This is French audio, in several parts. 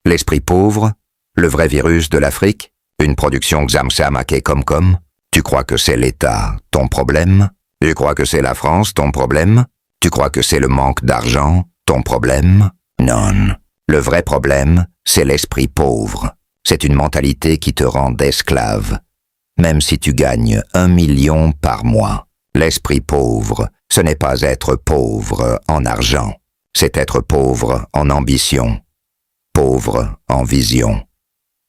L'esprit pauvre? Le vrai virus de l'Afrique? Une production Xamsa-Maké Comcom? Tu crois que c'est l'État, ton problème? Tu crois que c'est la France, ton problème? Tu crois que c'est le manque d'argent, ton problème? Non. Le vrai problème, c'est l'esprit pauvre. C'est une mentalité qui te rend esclave. Même si tu gagnes 1 million par mois. L'esprit pauvre, ce n'est pas être pauvre en argent. C'est être pauvre en ambition. Pauvre en vision.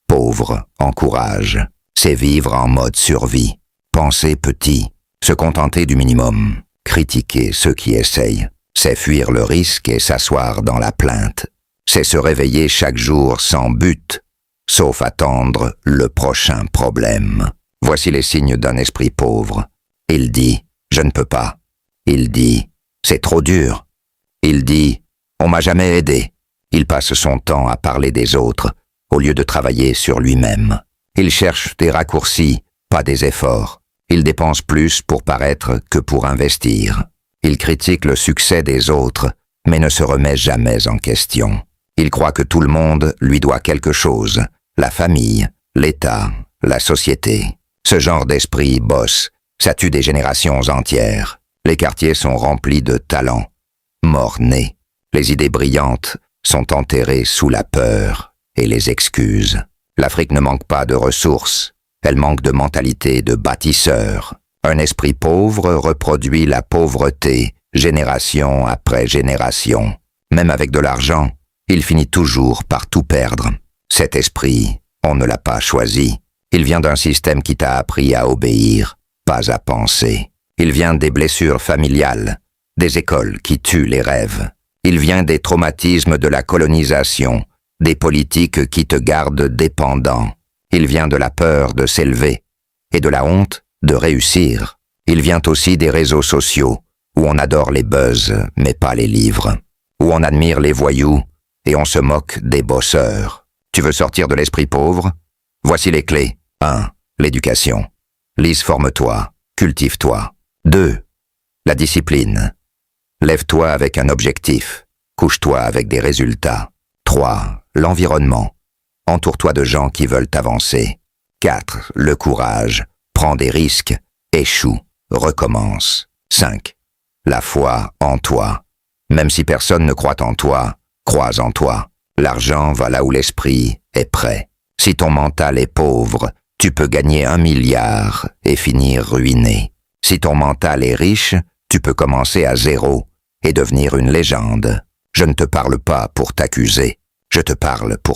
Pauvre en courage. C'est vivre en mode survie. Penser petit. Se contenter du minimum. Critiquer ceux qui essayent. C'est fuir le risque et s'asseoir dans la plainte. C'est se réveiller chaque jour sans but, sauf attendre le prochain problème. Voici les signes d'un esprit pauvre. Il dit « Je ne peux pas ». Il dit « C'est trop dur ». Il dit « On m'a jamais aidé ». Il passe son temps à parler des autres, au lieu de travailler sur lui-même. Il cherche des raccourcis, pas des efforts. Il dépense plus pour paraître que pour investir. Il critique le succès des autres, mais ne se remet jamais en question. Il croit que tout le monde lui doit quelque chose, la famille, l'État, la société. Ce genre d'esprit bosse, ça tue des générations entières. Les quartiers sont remplis de talents, morts-nés. Les idées brillantes sont enterrées sous la peur et les excuses. L'Afrique ne manque pas de ressources, elle manque de mentalité de bâtisseur. Un esprit pauvre reproduit la pauvreté, génération après génération. Même avec de l'argent, il finit toujours par tout perdre. Cet esprit, on ne l'a pas choisi. Il vient d'un système qui t'a appris à obéir, pas à penser. Il vient des blessures familiales, des écoles qui tuent les rêves. Il vient des traumatismes de la colonisation, des politiques qui te gardent dépendant. Il vient de la peur de s'élever et de la honte de réussir. Il vient aussi des réseaux sociaux, où on adore les buzz, mais pas les livres, où on admire les voyous et on se moque des bosseurs. Tu veux sortir de l'esprit pauvre? Voici les clés. 1. L'éducation. Lise, forme-toi, cultive-toi. 2. La discipline. Lève-toi avec un objectif, couche-toi avec des résultats. 3. L'environnement. Entoure-toi de gens qui veulent avancer. 4. Le courage. Prends des risques, échoue, recommence. 5. La foi en toi. Même si personne ne croit en toi, crois en toi. L'argent va là où l'esprit est prêt. Si ton mental est pauvre, tu peux gagner 1 milliard et finir ruiné. Si ton mental est riche, tu peux commencer à 0 et devenir une légende. Je ne te parle pas pour t'accuser, je te parle pour